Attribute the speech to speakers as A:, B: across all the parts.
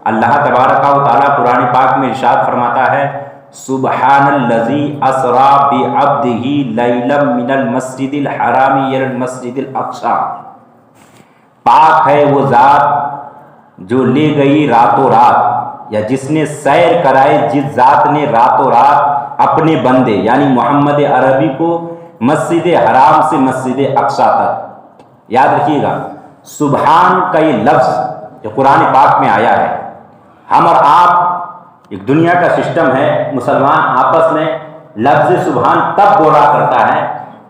A: اللہ تبارک و تعالیٰ قرآن پاک میں ارشاد فرماتا ہے سبحان الذی اسری بعبدہ لیلا من المسجد الحرام الی المسجد الاقصی، پاک ہے وہ ذات جو لے گئی راتوں رات، یا جس نے سیر کرائے، جس ذات نے راتوں رات اپنے بندے یعنی محمد عربی کو مسجد حرام سے مسجد اقصی تک۔ یاد رکھیے گا سبحان کا یہ لفظ جو قرآن پاک میں آیا ہے، ہم اور آپ ایک دنیا کا سسٹم ہے، مسلمان آپس میں لفظ سبحان تب بولا کرتا ہے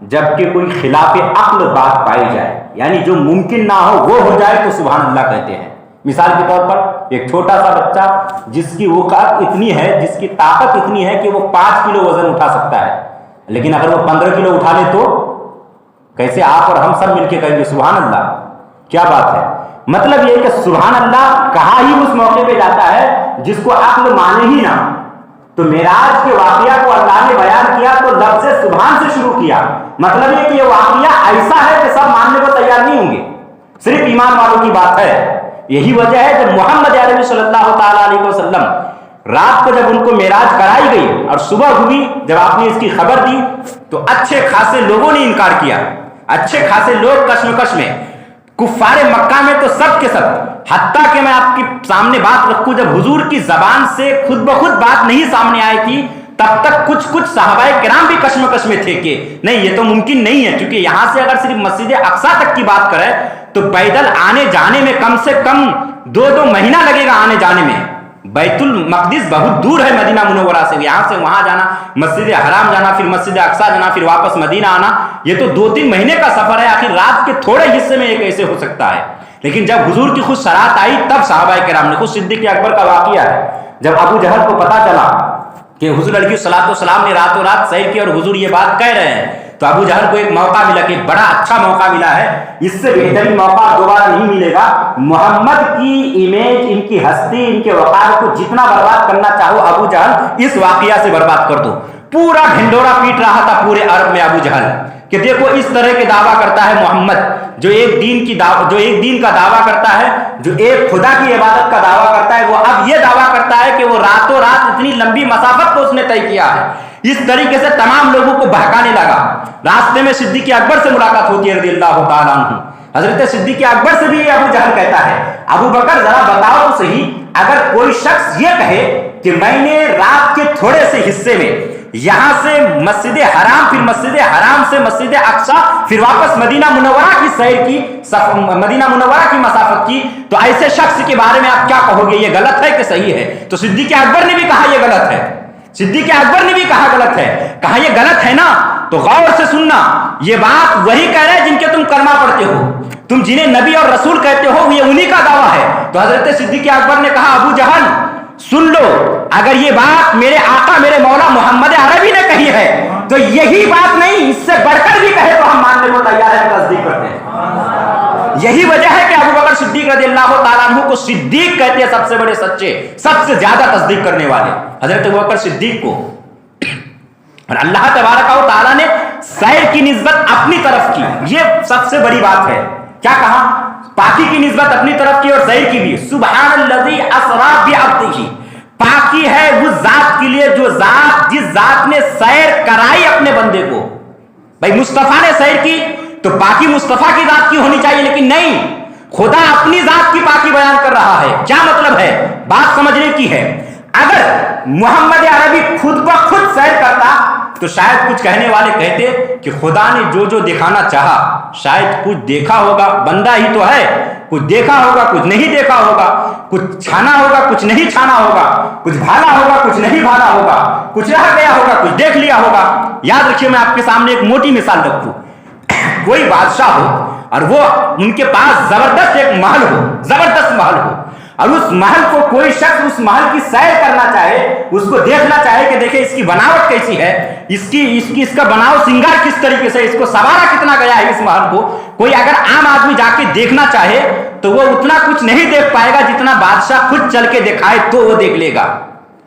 A: جبکہ کوئی خلاف عقل بات پائی جائے، یعنی جو ممکن نہ ہو وہ ہو جائے تو سبحان اللہ کہتے ہیں۔ مثال کے طور پر ایک چھوٹا سا بچہ جس کی وقت اتنی ہے، جس کی طاقت اتنی ہے کہ وہ 5 کلو وزن اٹھا سکتا ہے، لیکن اگر وہ 15 کلو اٹھا لے تو کیسے آپ اور ہم سب مل کے کہیں گے سبحان اللہ؟ کیا بات ہے؟ مطلب یہ کہ سبحان اللہ کہا ہی اس موقع پہ جاتا ہے جس کو عقل مانے ہی نہ۔ تو معراج کے واقعہ کو اللہ نے بیان کیا تو لفظ سبحان سے شروع کیا، مطلب یہ کہ یہ واقعہ ایسا ہے کہ سب ماننے کو تیار نہیں ہوں گے، صرف ایمان والوں کی بات ہے۔ یہی وجہ ہے جب محمد عربی صلی اللہ تعالیٰ علیہ وسلم رات کو جب ان کو معراج کرائی گئی اور صبح ہوئی، جب آپ نے اس کی خبر دی تو اچھے خاصے لوگوں نے انکار کیا، اچھے خاصے لوگ کشمکش میں، کفار مکہ میں تو سب کے سب، حتیٰ کہ میں آپ کے سامنے بات رکھوں جب حضور کی زبان سے خود بخود بات نہیں سامنے آئی تھی تب تک کچھ صحابہ کرام بھی کشمکش میں تھے کہ نہیں یہ تو ممکن نہیں ہے، کیونکہ یہاں سے اگر صرف مسجد اقصی تک کی بات کریں تو پیدل آنے جانے میں کم سے کم 2 مہینہ لگے گا آنے جانے میں۔ بیت المقدس بہت دور ہے مدینہ منورہ سے، یہاں سے وہاں جانا، مسجد حرام جانا، پھر مسجد اقصی جانا، پھر واپس مدینہ آنا، یہ تو 2-3 مہینے کا سفر ہے۔ آخر رات کے تھوڑے حصے میں یہ کیسے ہو سکتا ہے؟ لیکن جب حضور کی خود صراحت آئی تب صحابہ کرام نے، خود صدیق اکبر کا واقعہ ہے، جب ابو جہل کو پتا چلا کہ حضور علیہ الصلوۃ نے راتوں رات سیر کی اور حضور یہ بات کہہ رہے ہیں، تو ابو جہل کو ایک موقع ملا کہ بڑا اچھا موقع ملا ہے، اس سے بہترین موقع دوبارہ نہیں ملے گا، محمد کی امیج، ان کی ہستی، ان کے وقار کو جتنا برباد کرنا چاہو ابو جہل اس واقعہ سے برباد کر دو۔ پورا ڈھنڈورا پیٹ رہا تھا پورے عرب میں ابو جہل کہ دیکھو اس طرح کے دعویٰ کرتا ہے محمد جو ایک دین کا دعویٰ کرتا ہے، جو ایک خدا کی عبادت کا دعویٰ کرتا ہے، وہ اب یہ دعویٰ کرتا ہے کہ وہ راتوں رات اتنی لمبی مسافت کو اس نے طے کیا ہے۔ اس طریقے سے تمام لوگوں کو بہکانے لگا۔ راستے میں صدیق اکبر سے ملاقات ہوتی ہے رضی اللہ تعالیٰ عنہ، حضرت صدیق اکبر سے بھی یہ ابو جہل کہتا ہے ابو بکر ذرا بتاؤ تو صحیح، اگر کوئی شخص یہ کہے کہ میں نے رات کے تھوڑے سے حصے میں یہاں سے مسجد حرام، پھر مسجد حرام سے مسجد اقصی، پھر واپس مدینہ منورہ کی سیر کی، مدینہ منورہ کی مسافت کی، تو ایسے شخص کے بارے میں آپ کیا کہو گے؟ یہ غلط ہے کہ صحیح ہے؟ تو صدیق اکبر نے بھی کہا یہ غلط ہے، صدیق اکبر نے بھی کہا غلط ہے۔ کہا یہ غلط ہے نا تو غور سے سننا، یہ بات وہی کہہ رہے جن کے تم کلمہ پڑھتے ہو، تم جنہیں نبی اور رسول کہتے ہو، یہ انہی کا دعویٰ ہے۔ تو حضرت صدیق اکبر نے کہا ابو جہل سن لو، اگر یہ بات میرے آقا میرے مولا محمد عربی نے کہی ہے تو یہی بات نہیں، اس سے بڑھ کر بھی کہے تو ہم ماننے کو تیار ہیں، تصدیق کرتے ہیں۔ یہی وجہ ہے کہ ابو بکر صدیق رضی اللہ تعالیٰ عنہ کو صدیق کہتے ہیں، سب سے بڑے سچے، سب سے زیادہ تصدیق کرنے والے حضرت ابو بکر صدیق کو۔ اور اللہ تبارک و تعالیٰ نے سیر کی نسبت اپنی طرف کی، یہ سب سے بڑی بات ہے۔ کیا کہا؟ پاکی کی نسبت اپنی طرف کی اور سیر کی بھی۔ سبحان الذی اسری بعبدہ، پاکی ہے اس ذات کے لیے جو ذات، جس ذات نے سیر کرائی اپنے بندے کو۔ بھائی مصطفیٰ نے سیر کی تو پاکی مصطفیٰ کی ذات کی ہونی چاہیے، لیکن نہیں، خدا اپنی ذات کی پاکی بیان کر رہا ہے۔ کیا مطلب ہے؟ بات سمجھنے کی ہے۔ اگر محمد عربی خود بخود سیر کرتا تو شاید کچھ کہنے والے کہتے کہ خدا نے جو جو دکھانا چاہا شاید کچھ دیکھا ہوگا، بندہ ہی تو ہے، کچھ دیکھا ہوگا کچھ نہیں دیکھا ہوگا، کچھ چھانا ہوگا کچھ نہیں چھانا ہوگا، کچھ بھالا ہوگا کچھ نہیں بھالا ہوگا، کچھ رہ گیا ہوگا کچھ دیکھ لیا ہوگا۔ یاد رکھیے میں آپ کے سامنے ایک موٹی مثال رکھوں، کوئی بادشاہ ہو اور وہ ان کے پاس زبردست ایک محل ہو، زبردست محل ہو، اور اس محل کو کوئی شخص اس محل کی سیر کرنا چاہے، اس کو دیکھنا چاہے کہ دیکھیں اس کی بناوٹ کیسی ہے، اس کا بناؤ سنگار کس طریقے سے، اس کو سوارا کتنا گیا ہے اس محل کو، کوئی اگر عام آدمی جا کے دیکھنا چاہے تو وہ اتنا کچھ نہیں دیکھ پائے گا جتنا بادشاہ خود چل کے دکھائے تو وہ دیکھ لے گا۔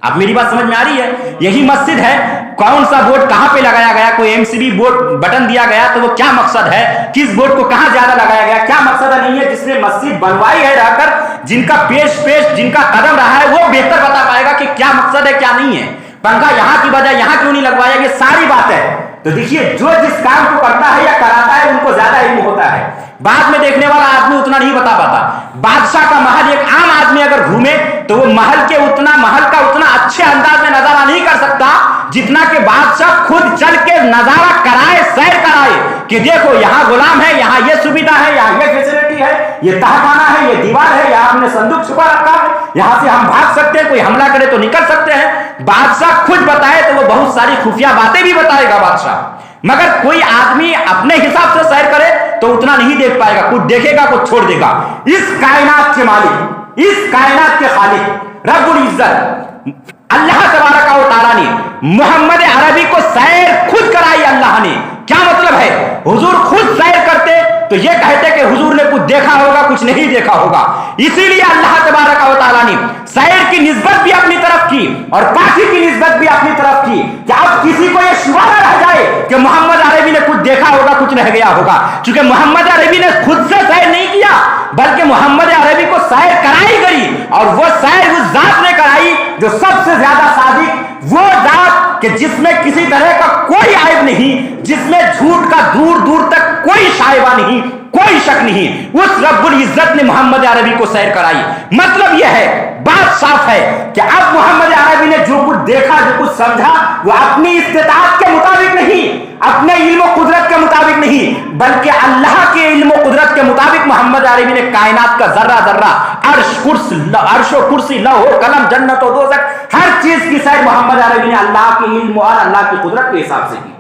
A: اب میری بات سمجھ میں آ رہی ہے؟ یہی مسجد ہے، کون سا بورڈ کہاں پہ لگایا گیا، کوئی MCB بورڈ بٹن دیا گیا تو وہ کیا مقصد ہے، کس بورڈ کو کہاں زیادہ لگایا گیا، کیا مقصد نہیں ہے۔ جس نے مسجد بنوائی ہے رہ کر، جن کا پیش جن کا قدم رہا ہے وہ بہتر بتا پائے گا کہ کیا مقصد ہے کیا نہیں ہے، پنکھا یہاں کی بجائے یہاں کیوں نہیں لگوایا، یہ ساری بات ہے۔ تو دیکھیے جو جس کام کو کرتا ہے یا کراتا ہے ان کو زیادہ علم ہوتا ہے، بعد میں دیکھنے والا آدمی اتنا نہیں بتا پاتا۔ بادشاہ کا محل ایک عام آدمی اگر گھومے تو وہ محل کا اتنا اچھے انداز میں نظارہ نہیں کر سکتا جتنا کہ بادشاہ خود چل کے نظارہ کرائے، سیر کرائے کہ دیکھو یہاں غلام ہے، یہاں یہ سویدھا ہے، یہاں یہ فیسلٹی ہے، یہ تہخانہ ہے، یہ دیوار ہے، یہاں ہم نے صندوق چھپا رکھا ہے، یہاں سے ہم بھاگ سکتے ہیں، کوئی حملہ کرے تو نکل سکتے ہیں۔ بادشاہ خود بتائے تو وہ بہت ساری خفیہ باتیں بھی بتائے گا بادشاہ، مگر کوئی آدمی اپنے حساب سے سیر کرے تو اتنا نہیں دیکھ پائے گا، کچھ دیکھے گا کچھ چھوڑ دے گا۔ اس کائنات کے مالک، اس کائنات کے خالق رب العزت اللہ تبارک و تعالیٰ نے محمد عربی کو سیر خود کرائی۔ اللہ نے کیا مطلب ہے، حضور خود سیر کرتے تو یہ کہتے کہ حضور نے کچھ دیکھا ہوگا کچھ نہیں دیکھا ہوگا، اسی لیے اللہ تبارک و تعالیٰ نے سیر کی نسبت بھی اپنی طرف کی اور پاکی کی نسبت بھی اپنی طرف کی کہ اب کسی کو یہ شبہ نہ رہ جائے کہ محمد عربی نے کچھ دیکھا ہوگا کچھ رہ گیا ہوگا، چونکہ محمد عربی نے خود سے سیر نہیں کیا بلکہ محمد عربی کو سیر کرائی گئی، اور وہ سیر اس ذات نے کرائی جو سب سے زیادہ صادق، وہ ذات کہ جس میں کسی طرح کا کوئی عیب نہیں، جس میں جھوٹ کا دور دور تک کوئی شائبہ نہیں، کوئی شک نہیں، اس رب العزت نے محمد عربی کو سیر کرائی۔ مطلب یہ ہے، بات صاف ہے کہ اب محمد عربی نے جو کچھ دیکھا جو کچھ سمجھا وہ اپنی استطاعت کے مطابق نہیں، اپنے علم و قدرت کے مطابق نہیں، بلکہ اللہ کے علم و قدرت کے مطابق محمد عربی نے کائنات کا ذرہ ذرہ، عرش و کرسی، لوح و قلم، جنت و دوزخ، ہر چیز کی سیر محمد عربی نے اللہ کے علم اور اللہ کی قدرت کے حساب سے کی۔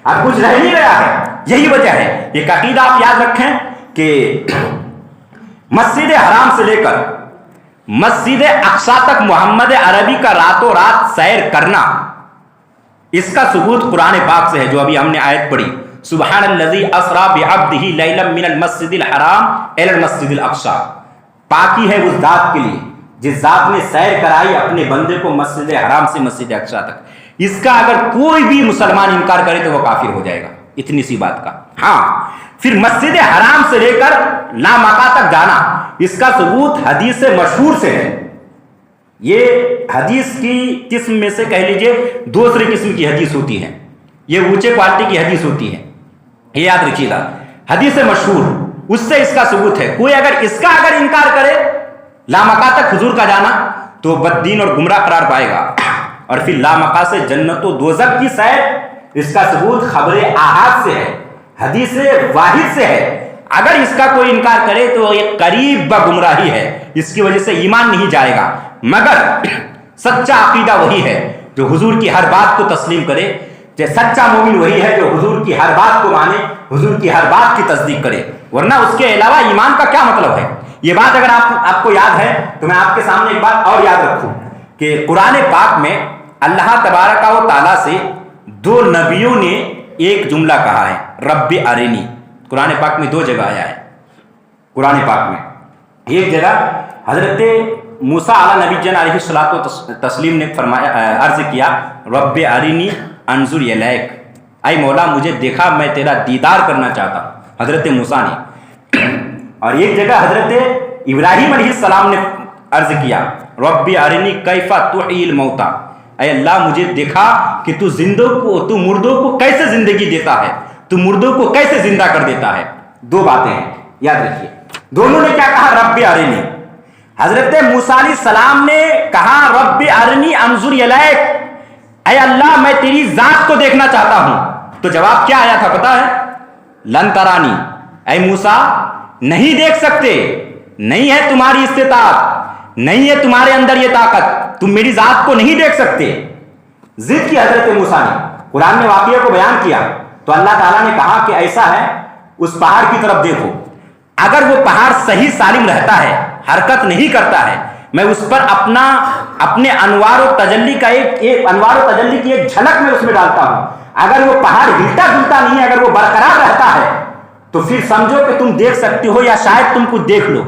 A: اب کچھ رہ نہیں گیا ہے، یہی وجہ ہے۔ ایک عقیدہ آپ یاد رکھیں کہ مسجد حرام سے لے کر مسجد اقصی تک محمد عربی کا راتوں رات سیر کرنا، اس کا ثبوت قرآن پاک سے ہے، جو ابھی ہم نے آیت پڑھی، سبحان الذی اسری بعبدہ لیلا من المسجد الحرام الی المسجد الاقصی۔ پاکی ہے اس ذات کے لیے جس ذات نے سیر کرائی اپنے بندے کو مسجد حرام سے مسجد اقصی تک۔ اس کا اگر کوئی بھی مسلمان انکار کرے تو وہ کافر ہو جائے گا، اتنی سی بات کا۔ ہاں، پھر مسجد حرام سے لے کر لامکہ تک جانا، اس کا ثبوت حدیث مشہور سے ہے۔ یہ حدیث کی قسم میں سے کہہ لیجئے دوسری قسم کی حدیث ہوتی ہے، یہ اونچے کوالٹی کی حدیث ہوتی ہے، یہ یاد رکھیے گا، حدیث مشہور، اس سے اس کا ثبوت ہے۔ کوئی اگر اس کا انکار کرے لامکہ تک حضور کا جانا تو بددین اور گمراہ قرار پائے گا۔ اور پھر لامکہ سے جنت و دوزخ کی سیر، اس کا ثبوت خبر احاد سے ہے، حدیث واحد سے ہے۔ اگر اس کا کوئی انکار کرے تو یہ قریب بگمراہی ہے، اس کی وجہ سے ایمان نہیں جائے گا۔ مگر سچا عقیدہ وہی ہے جو حضور کی ہر بات کو تسلیم کرے، کہ سچا مومن وہی ہے جو حضور کی ہر بات کو مانے، حضور کی ہر بات کی تصدیق کرے، ورنہ اس کے علاوہ ایمان کا کیا مطلب ہے۔ یہ بات اگر آپ کو یاد ہے تو میں آپ کے سامنے ایک بات اور یاد رکھوں کہ قرآن پاک میں اللہ تبارک و تعالیٰ سے دو نبیوں نے ایک جملہ کہا ہے، رب ارنی۔ قرآن پاک میں دو جگہ آیا ہے، قرآن پاک میں ایک جگہ حضرت موسیٰ علیہ نبی جن علیہ الصلوۃ والتسلیم نے فرمایا، عرض کیا، رب ارنی انظر الیک، اے مولا مجھے دکھا، میں تیرا دیدار کرنا چاہتا ہوں، حضرت موسیٰ نے۔ اور ایک جگہ حضرت ابراہیم علیہ السلام نے عرض کیا، رب ارنی کیف تحیی الموتیٰ، اے اللہ مجھے دکھا کہ تو مردوں کو کیسے زندگی دیتا ہے، تو مردوں کو کیسے زندہ کر دیتا ہے۔ دو باتیں ہیں، یاد رکھیے، دونوں نے کیا کہا، رب ارنی۔ حضرت موسیٰ علیہ السلام نے کہا رب ارنی انظر الیک، اے اللہ میں تیری ذات کو دیکھنا چاہتا ہوں۔ تو جواب کیا آیا تھا پتا ہے، لن ترانی، اے موسیٰ نہیں دیکھ سکتے، نہیں ہے تمہاری استطاعت، نہیں ہے تمہارے اندر یہ طاقت، تم میری ذات کو نہیں دیکھ سکتے۔ ضد کی حضرت موسیٰ نے، قرآن نے واقعہ کو بیان کیا تو اللہ تعالیٰ نے کہا کہ ایسا ہے، اس پہاڑ کی طرف دیکھو، اگر وہ پہاڑ صحیح سالم رہتا ہے، حرکت نہیں کرتا ہے، میں اس پر اپنے انوار و تجلی کا انوار و تجلی کی ایک جھلک میں اس میں ڈالتا ہوں۔ اگر وہ پہاڑ ہلتا ڈلتا نہیں ہے، اگر وہ برقرار رہتا ہے تو پھر سمجھو کہ تم دیکھ سکتی ہو، یا شاید تم کچھ دیکھ لو۔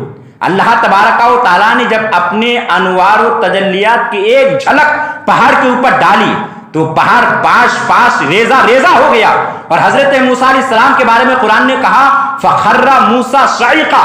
A: اللہ تبارک و تعالیٰ نے جب اپنے انوار و تجلیات کی ایک جھلک پہاڑ کے اوپر ڈالی تو پہاڑ پاش ریزہ ہو گیا۔ اور حضرت موسیٰ علیہ السلام کے بارے میں قرآن نے کہا فخر موسیٰ صعقا،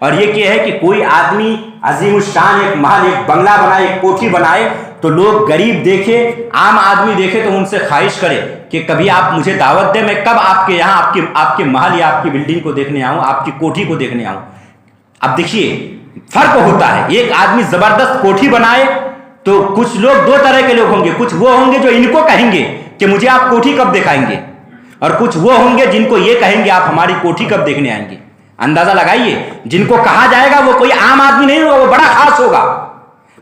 A: اور یہ کہ ہے کہ کوئی آدمی عظیم الشان ایک محل ایک بنگلہ بنائے ایک کوٹھی بنائے تو لوگ غریب دیکھے عام آدمی دیکھے تو ان سے خواہش کرے کہ کبھی آپ مجھے دعوت دیں، میں کب آپ کے یہاں آپ کے محل یا آپ کی بلڈنگ کو دیکھنے آؤں، آپ کی کوٹھی کو دیکھنے آؤں۔ اب دیکھیے فرق ہوتا ہے، ایک آدمی زبردست کوٹھی بنائے تو کچھ لوگ دو طرح کے لوگ ہوں گے، کچھ وہ ہوں گے جو ان کو کہیں گے کہ مجھے آپ کوٹھی کب دکھائیں گے، اور کچھ وہ ہوں گے جن کو یہ کہیں گے آپ ہماری کوٹھی کب دیکھنے آئیں گے۔ اندازہ لگائیے، جن کو کہا جائے گا وہ کوئی عام آدمی نہیں ہوگا، وہ بڑا خاص ہوگا۔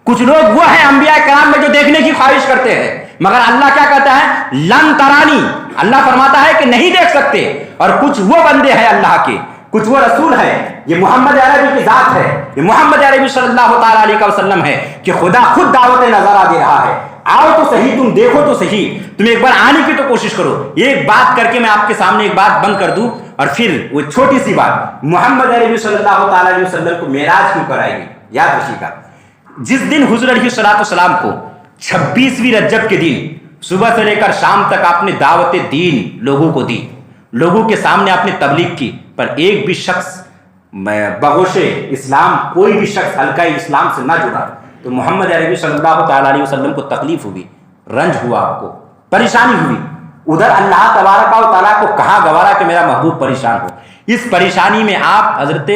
A: کچھ لوگ وہ ہیں انبیاء کرام میں جو دیکھنے کی خواہش کرتے ہیں، مگر اللہ کیا کہتا ہے؟ لن ترانی، اللہ فرماتا ہے کہ نہیں دیکھ سکتے۔ اور کچھ وہ بندے ہیں اللہ کے، کچھ وہ رسول ہے، یہ محمد عربی کی ذات ہے، یہ محمد عربی صلی اللہ تعالی علیہ وسلم ہے کہ خدا خود دعوت نظارہ دے رہا ہے، آؤ تو صحیح، تم دیکھو تو صحیح، تم ایک بار آنے کی تو کوشش کرو۔ یہ ایک بات کر کے میں آپ کے سامنے ایک بات بند کر دوں، اور پھر وہ چھوٹی سی بات، محمد عربی صلی اللہ تعالی علیہ وسلم کو معراج کیوں کرائے گی؟ یاد رکھیے گا، جس دن حضور علیہ السلام کو 26ویں رجب کے دن صبح سے لے کر شام تک آپ نے دعوت دین لوگوں کو دی، لوگوں کے سامنے آپ نے تبلیغ کی، پر ایک بھی شخص بغوش اسلام، کوئی بھی شخص حلقہ اسلام سے نہ جڑا، تو محمد عربی صلی اللہ تعالی علیہ وسلم کو تکلیف ہوئی، رنج ہوا، آپ کو پریشانی ہوئی۔ ادھر اللہ تبارک و تعالیٰ کو کہاں گوارا کہ میرا محبوب پریشان ہو۔ اس پریشانی میں آپ حضرت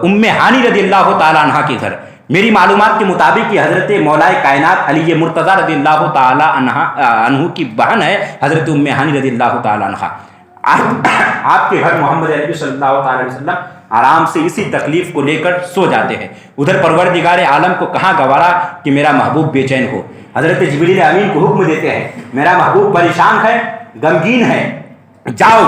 A: ام ہانی رضی اللہ تعالیٰ عنہ کے گھر، میری معلومات کے مطابق یہ حضرت مولا کائنات علی مرتضیٰ رضی اللہ تعالیٰ عنہ کی بہن ہے، حضرت ام ہانی رضی اللہ تعالیٰ عنہ۔ آپ کے گھر محمد عربی صلی اللہ تعالی علیہ وسلم آرام سے اسی تکلیف کو لے کر سو جاتے ہیں۔ ادھر پروردگار عالم کو کہاں گوارا کہ میرا محبوب بے چین ہو۔ حضرت جبریل امین کو حکم دیتے ہیں، میرا محبوب پریشان ہے، غمگین ہے، جاؤ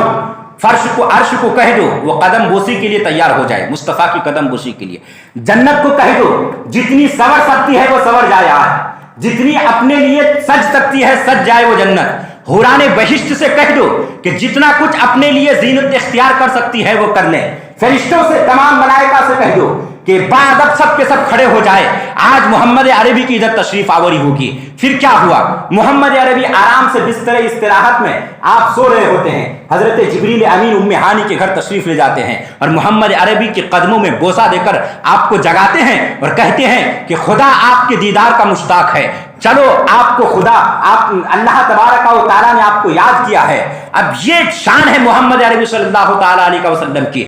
A: فرش کو عرش کو کہہ دو وہ قدم بوسی کے لیے تیار ہو جائے، مصطفیٰ کی قدم بوسی کے لیے۔ جنت کو کہہ دو جتنی سنور سکتی ہے وہ سنور جائے آج، جتنی اپنے لیے سج سکتی ہے سج جائے وہ جنت۔ حوران بہشت سے کہہ دو کہ جتنا کچھ اپنے لیے زینت اختیار کر سکتی ہے وہ کر لیں۔ فرشتوں سے، تمام ملائکہ سے کہہ دو کہ باادب سب کے سب کھڑے ہو جائے، آج محمد عربی کی ادھر تشریف آوری ہوگی۔ پھر کیا ہوا؟ محمد عربی آرام سے بستر استراحت میں آپ سو رہے ہوتے ہیں، حضرت جبریل امین ام ہانی کے گھر تشریف لے جاتے ہیں اور محمد عربی کے قدموں میں بوسہ دے کر آپ کو جگاتے ہیں اور کہتے ہیں کہ خدا آپ کے دیدار کا مشتاق ہے، چلو آپ کو خدا، آپ اللہ تبارک و تعالیٰ نے آپ کو یاد کیا ہے۔ اب یہ شان ہے محمد عربی صلی اللہ تعالی علیہ وسلم کی۔